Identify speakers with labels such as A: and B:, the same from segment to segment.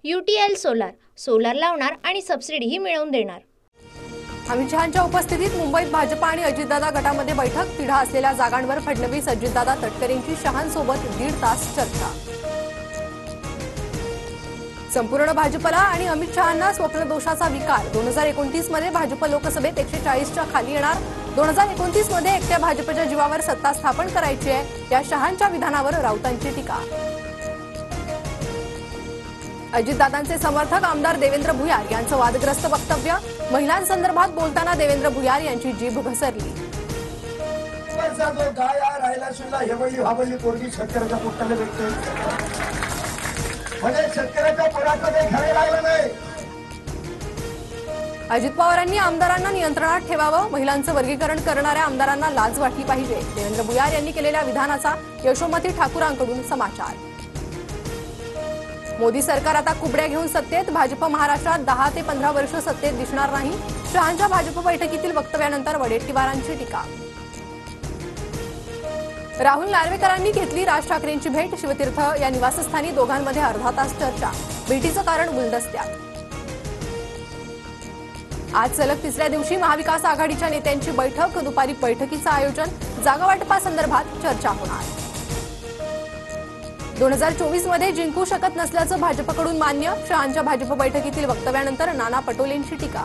A: UTL solar, solar लावणार आणि सबसिडीही मिळवून देणार।
B: अमित शहांच्या उपस्थितीत मुंबईत भाजपा आणि अजितदादा गटामध्ये बैठक। तिढा असलेल्या जागांवर फडणवीस अजितदादा तटकरेंची शहांसोबत 1.5 तास चर्चा। संपूर्ण भाजपला आणि अमित शहांना स्वप्नदोषाचा विकार। 2029 मध्ये भाजप लोकसभेत 140च्या खाली येणार। 2029 मध्ये एकट्या भाजपच्या जीवावर सत्ता स्थापन करायची आहे, या शहांच्या विधानावर राऊतांची टीका। अजितदादांचे समर्थक आमदार देवेंद्र भुयार यांचं वादग्रस्त वक्तव्य। महिलांसंदर्भात बोलताना देवेंद्र भुयार यांची जीभ घसरली। अजित पवारांनी आमदारांना नियंत्रणात ठेवावं, महिलांचं वर्गीकरण करणाऱ्या आमदारांना लाज वाटली पाहिजे। देवेंद्र भुयार यांनी केलेल्या विधानाचा यशोमती ठाकूरांकडून समाचार। मोदी सरकार आता कुबड्या घेऊन सत्तेत। भाजप महाराष्ट्रात 10 ते 15 वर्ष सत्तेत दिसणार नाही। शहांच्या भाजप बैठकीतील वक्तव्यानंतर वडेट्टीवारांची टीका। राहुल नार्वेकरांनी घेतली राज ठाकरेंची भेट। शिवतीर्थ या निवासस्थानी दोघांमध्ये अर्धा तास चर्चा। भेटीचं कारण गुलदस्त्यात। आज सलग तिसऱ्या दिवशी महाविकास आघाडीच्या नेत्यांची बैठक। दुपारी बैठकीचं आयोजन। जागावाटपासंदर्भात चर्चा होणार। 2024 मध्ये जिंकू शकत नसल्याचं भाजपकडून मान्य। शहांच्या भाजप बैठकीतील वक्तव्यानंतर नाना पटोलेंची टीका।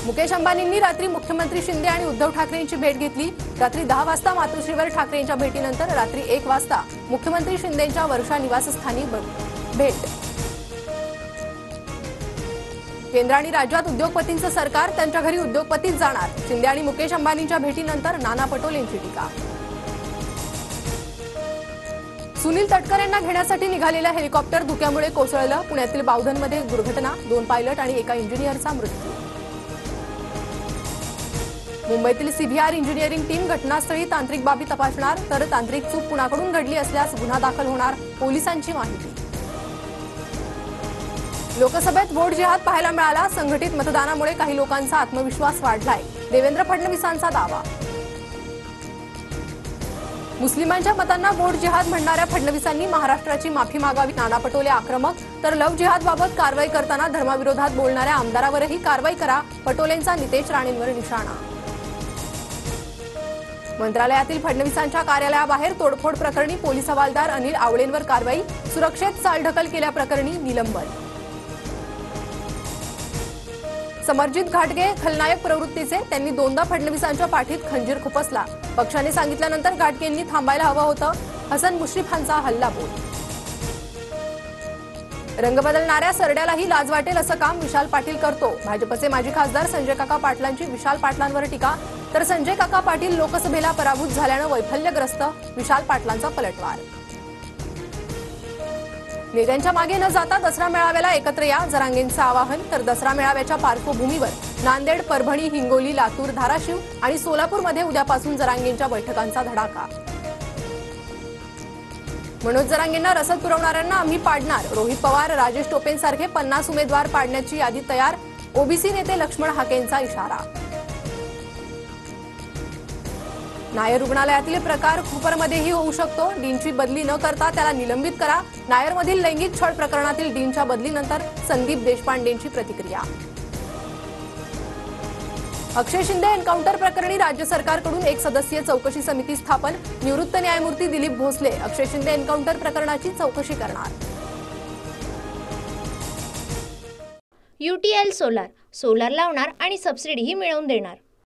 B: मुकेश अंबानींनी रात्री मुख्यमंत्री शिंदे आणि उद्धव ठाकरेंची भेट घेतली। रात्री 10 वाजता मातोश्रीवर ठाकरेंच्या भेटीनंतर रात्री 1 वाजता मुख्यमंत्री शिंदेंच्या वर्षा निवासस्थानी भेट। केंद्र आणि राज्यात उद्योगपतींचं सरकार, त्यांच्या घरी उद्योगपतीच जाणार। शिंदे आणि मुकेश अंबानींच्या भेटीनंतर नाना पटोलेंची टीका। सुनील तटकरे यांना घेण्यासाठी निघालेलं हेलिकॉप्टर धुक्यामुळे कोसळलं। पुण्यातील बावधनमध्ये दुर्घटना। 2 पायलट आणि एका इंजिनियरचा मृत्यू। मुंबईतील CBR इंजिनिअरिंग टीम घटनास्थळी तांत्रिक बाबी तपासणार, तर तांत्रिक चूक कुणाकडून घडली असल्यास गुन्हा दाखल होणार, पोलिसांची माहिती। लोकसभेत वोट जिहाद पाहायला मिळाला। संघटित मतदानामुळे काही लोकांचा आत्मविश्वास वाढलाय, देवेंद्र फडणवीसांचा दावा। मुस्लिमांच्या मतांना वोट जिहाद म्हणणाऱ्या फडणवीसांनी महाराष्ट्राची माफी मागावी, नाना पटोले आक्रमक। तर लव्ह जिहादबाबत कारवाई करताना धर्माविरोधात बोलणाऱ्या आमदारावरही कारवाई करा, पटोलेंचा नितेश राणेंवर निशाणा। मंत्रालयातील फडणवीसांच्या कार्यालयाबाहेर तोडफोड प्रकरणी पोलीस हवालदार अनिल आवळेंवर कारवाई। सुरक्षेत चालढकल केल्याप्रकरणी निलंबन। समरजित घाटगे खलनायक प्रवृत्तीचे, त्यांनी 2दा फडणवीसांच्या पाठीत खंजीर खुपसला। पक्षाने सांगितल्यानंतर घाटगेंनी थांबायला हवं होतं, हसन मुश्रीफांचा हल्लाबोल। रंग बदलणाऱ्या सरड्यालाही लाज वाटेल असं काम विशाल पाटील करतो। भाजपचे माजी खासदार संजय काका पाटलांची विशाल पाटलांवर टीका। तर संजय काका पाटील लोकसभेला पराभूत झाल्यानं वैफल्यग्रस्त, विशाल पाटलांचा पलटवार। नेत्यांच्या मागे न जाता दसरा मेळाव्याला एकत्र या, जरांगेंचं आवाहन। तर दसरा मेळाव्याच्या पार्श्वभूमीवर नांदेड, परभणी, हिंगोली, लातूर, धाराशिव आणि सोलापूरमध्ये उद्यापासून जरांगेंच्या बैठकांचा धडाका। मनोज जरांगेंना रसद पुरवणाऱ्यांना आम्ही पाडणार, रोहित पवार, राजेश टोपेंसारखे 50 उमेदवार पाडण्याची यादी तयार, ओबीसी नेते लक्ष्मण हाकेंचा इशारा। नायर रुग्णालयातील प्रकार खूपरमध्येही होऊ शकतो, डीनची बदली न करता त्याला निलंबित करा। नायरमधील लैंगिक छळ प्रकरणातील डीनच्या बदलीनंतर संदीप देशपांडेंची प्रतिक्रिया। अक्षय शिंदे एन्काउंटर प्रकरणी राज्य सरकारकडून 1 सदस्यीय चौकशी समिती स्थापन। निवृत्त न्यायमूर्ती दिलीप भोसले अक्षय शिंदे एन्काउंटर प्रकरणाची चौकशी करणार।
A: UTL सोलार, सोलार लावणार आणि सबसिडीही मिळवून देणार।